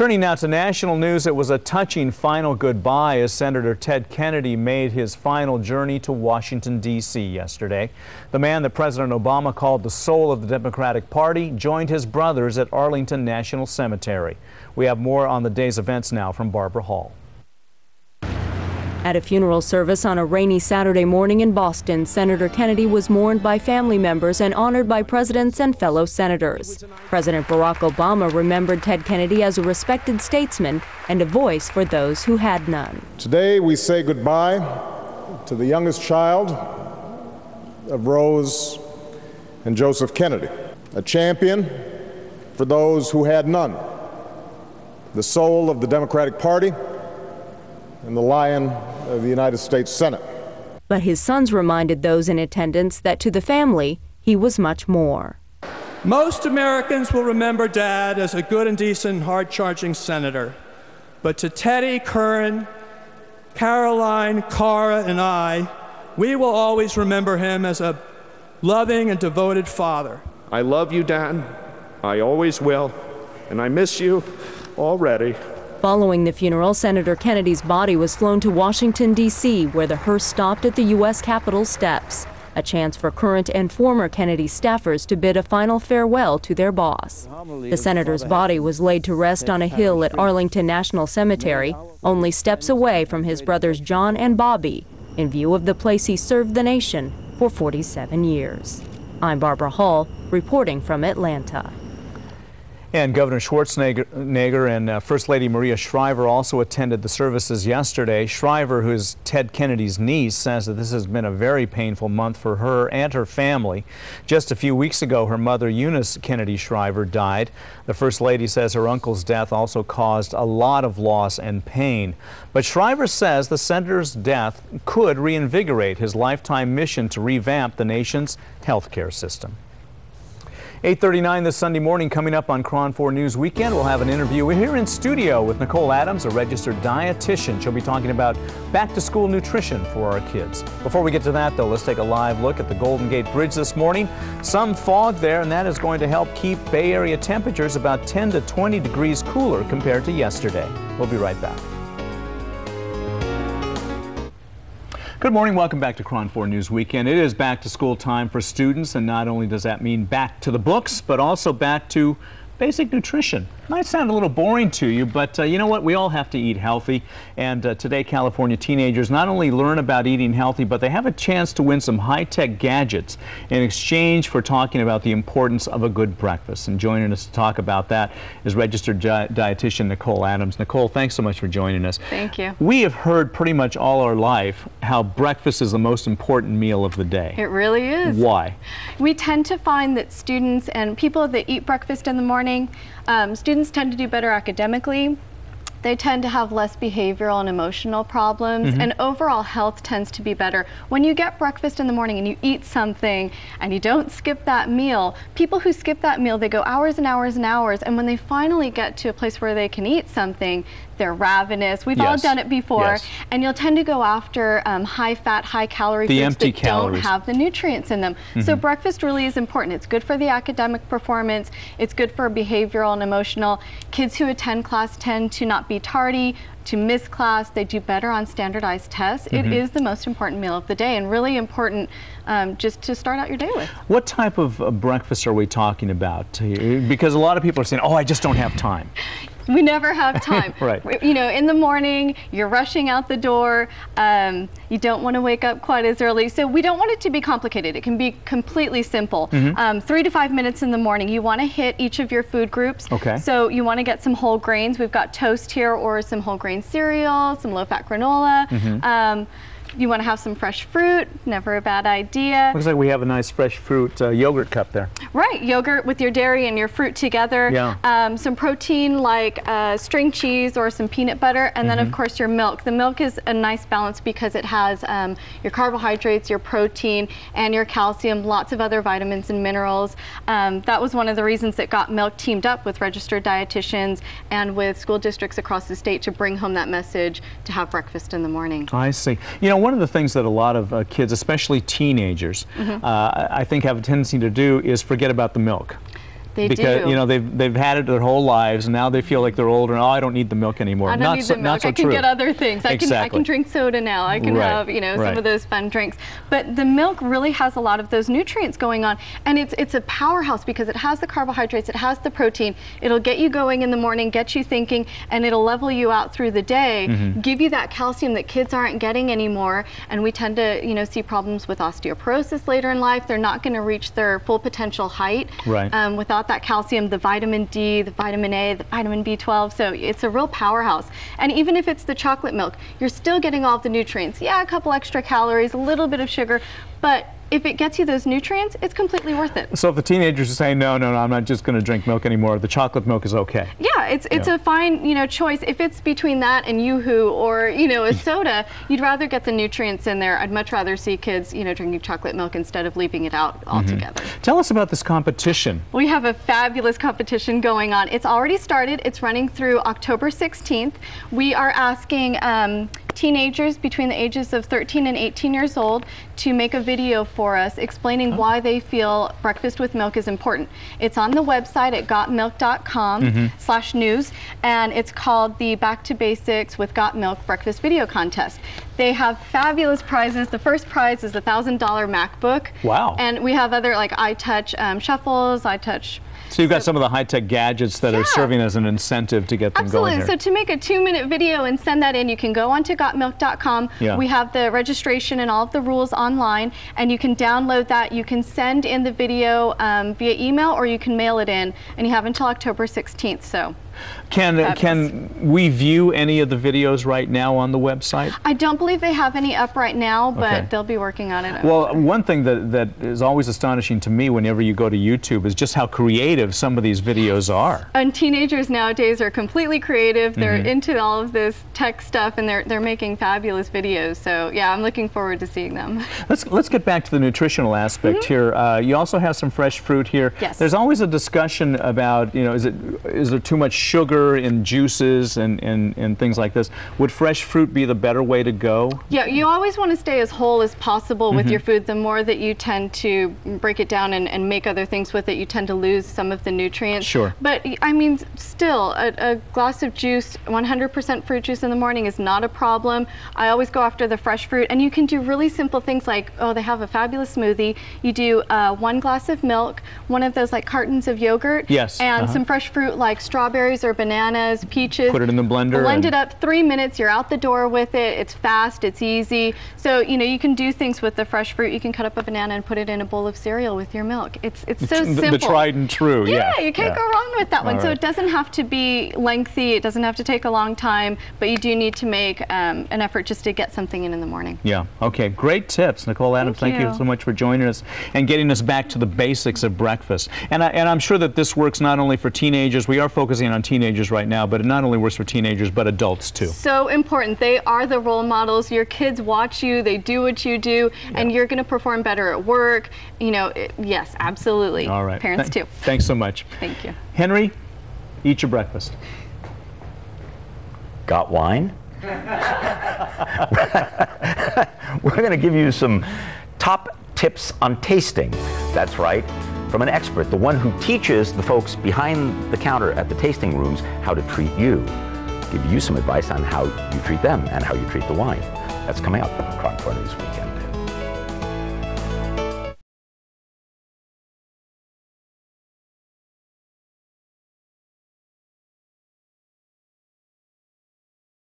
Turning now to national news, it was a touching final goodbye as Senator Ted Kennedy made his final journey to Washington, D.C. yesterday. The man that President Obama called the soul of the Democratic Party joined his brothers at Arlington National Cemetery. We have more on the day's events now from Barbara Hall. At a funeral service on a rainy Saturday morning in Boston, Senator Kennedy was mourned by family members and honored by presidents and fellow senators. President Barack Obama remembered Ted Kennedy as a respected statesman and a voice for those who had none. Today we say goodbye to the youngest child of Rose and Joseph Kennedy, a champion for those who had none, the soul of the Democratic Party, and the lion of the United States Senate. But his sons reminded those in attendance that to the family, he was much more. Most Americans will remember Dad as a good and decent, hard-charging senator. But to Teddy, KRON, Caroline, Cara, and I, we will always remember him as a loving and devoted father. I love you, Dad. I always will. And I miss you already. Following the funeral, Senator Kennedy's body was flown to Washington, D.C., where the hearse stopped at the U.S. Capitol steps, a chance for current and former Kennedy staffers to bid a final farewell to their boss. The senator's body was laid to rest on a hill at Arlington National Cemetery, only steps away from his brothers John and Bobby, in view of the place he served the nation for 47 years. I'm Barbara Hall, reporting from Atlanta. And Governor Schwarzenegger and First Lady Maria Shriver also attended the services yesterday. Shriver, who is Ted Kennedy's niece, says that this has been a very painful month for her and her family. Just a few weeks ago, her mother, Eunice Kennedy Shriver, died. The First Lady says her uncle's death also caused a lot of loss and pain. But Shriver says the senator's death could reinvigorate his lifetime mission to revamp the nation's health care system. 8:39 this Sunday morning. Coming up on KRON 4 News Weekend, we'll have an interview. We're here in studio with Nicole Adams, a registered dietitian. She'll be talking about back-to-school nutrition for our kids. Before we get to that, though, let's take a live look at the Golden Gate Bridge this morning. Some fog there, and that is going to help keep Bay Area temperatures about 10 to 20 degrees cooler compared to yesterday. We'll be right back. Good morning. Welcome back to KRON 4 News Weekend. It is back to school time for students, and not only does that mean back to the books, but also back to basic nutrition. Might sound a little boring to you, but you know what? We all have to eat healthy. And today, California teenagers not only learn about eating healthy, but they have a chance to win some high-tech gadgets in exchange for talking about the importance of a good breakfast. And joining us to talk about that is registered dietitian Nicole Adams. Nicole, thanks so much for joining us. Thank you. We have heard pretty much all our life how breakfast is the most important meal of the day. It really is. Why? We tend to find that students and people that eat breakfast in the morning, students tend to do better academically. They tend to have less behavioral and emotional problems, and overall health tends to be better. When you get breakfast in the morning and you eat something and you don't skip that meal, people who skip that meal, they go hours and hours and hours, and when they finally get to a place where they can eat something, they're ravenous. We've all done it before, and you'll tend to go after high-fat, high-calorie foods that don't have the nutrients in them. So breakfast really is important. It's good for the academic performance. It's good for behavioral and emotional. Kids who attend class tend to not be tardy, to miss class. They do better on standardized tests. It is the most important meal of the day, and really important just to start out your day with. What type of breakfast are we talking about? Because a lot of people are saying, oh, I just don't have time. We never have time. Right. You know, in the morning, you're rushing out the door. You don't want to wake up quite as early. So we don't want it to be complicated. It can be completely simple. 3 to 5 minutes in the morning, you want to hit each of your food groups. Okay. So you want to get some whole grains. We've got toast here, or some whole grain cereal, some low-fat granola. You want to have some fresh fruit, never a bad idea. Looks like we have a nice fresh fruit yogurt cup there. Right, yogurt with your dairy and your fruit together. Yeah. Some protein like string cheese or some peanut butter, and then of course your milk. The milk is a nice balance because it has your carbohydrates, your protein, and your calcium, lots of other vitamins and minerals. That was one of the reasons that Got Milk teamed up with registered dietitians and with school districts across the state to bring home that message to have breakfast in the morning. I see. You know, one of the things that a lot of kids, especially teenagers, I think have a tendency to do is forget about the milk. They because do. you know they've had it their whole lives, and now they feel like they're older. And, oh, I don't need the milk anymore. I don't need the milk. Not so I can true. get other things. I can drink soda now. I can have some of those fun drinks. But the milk really has a lot of those nutrients going on, and it's a powerhouse because it has the carbohydrates, it has the protein. It'll get you going in the morning, get you thinking, and it'll level you out through the day. Give you that calcium that kids aren't getting anymore, and we tend to see problems with osteoporosis later in life. They're not going to reach their full potential height without that calcium, the vitamin D, the vitamin A, the vitamin B12. So it's a real powerhouse. And even if it's the chocolate milk, you're still getting all of the nutrients. Yeah, a couple extra calories, a little bit of sugar, but if it gets you those nutrients, it's completely worth it. So if the teenagers are saying, no, I'm not just going to drink milk anymore, the chocolate milk is okay. Yeah, it's a fine choice. If it's between that and Yoo-Hoo or a soda, you'd rather get the nutrients in there. I'd much rather see kids drinking chocolate milk instead of leaving it out altogether. Tell us about this competition. We have a fabulous competition going on. It's already started. It's running through October 16th. We are asking teenagers between the ages of 13 and 18 years old to make a video for us explaining why they feel breakfast with milk is important. It's on the website at gotmilk.com/news, and it's called the Back to Basics with Got Milk Breakfast Video Contest. They have fabulous prizes. The first prize is a $1,000 MacBook. Wow. And we have other like iTouch shuffles, iTouch. So you've got some of the high-tech gadgets that are serving as an incentive to get them going here. So to make a 2-minute video and send that in, you can go onto gotmilk.com. We have the registration and all of the rules online, and you can download that. You can send in the video via email, or you can mail it in, and you have until October 16th. So. Can we view any of the videos right now on the website? I don't believe they have any up right now, but they'll be working on it. Well, one thing that is always astonishing to me whenever you go to YouTube is just how creative some of these videos are. And teenagers nowadays are completely creative. They're into all of this tech stuff, and they're making fabulous videos. So yeah, I'm looking forward to seeing them. Let's get back to the nutritional aspect here. You also have some fresh fruit here. Yes. There's always a discussion about, is there too much sugar in juices and things like this? Would fresh fruit be the better way to go? Yeah, you always want to stay as whole as possible with your food. The more that you tend to break it down and make other things with it, you tend to lose some of the nutrients. Sure. But I mean, still, a glass of juice, 100% fruit juice in the morning is not a problem. I always go after the fresh fruit, and you can do really simple things like, they have a fabulous smoothie. You do 1 glass of milk, one of those like cartons of yogurt, and some fresh fruit like strawberries or bananas, peaches. Put it in the blender. Blend it up 3 minutes. You're out the door with it. It's fast. It's easy. So you can do things with the fresh fruit. You can cut up a banana and put it in a bowl of cereal with your milk. It's so simple. The tried and true. Yeah, you can't go wrong with that one. So it doesn't have to be lengthy. It doesn't have to take a long time. But you do need to make an effort just to get something in the morning. Yeah. Okay. Great tips, Nicole Adams. Thank you so much for joining us and getting us back to the basics of breakfast. And I'm sure that this works not only for teenagers. We are focusing on teenagers right now, but it not only works for teenagers, but adults too. So important. They are the role models. Your kids watch you, they do what you do, and you're going to perform better at work. Yes, absolutely. All right. Parents too. Thanks so much. Thank you. Henry, eat your breakfast. Got wine? We're going to give you some top tips on tasting. That's right. From an expert, the one who teaches the folks behind the counter at the tasting rooms how to treat you. Give you some advice on how you treat them and how you treat the wine. That's coming up on KRON 4 News Weekend.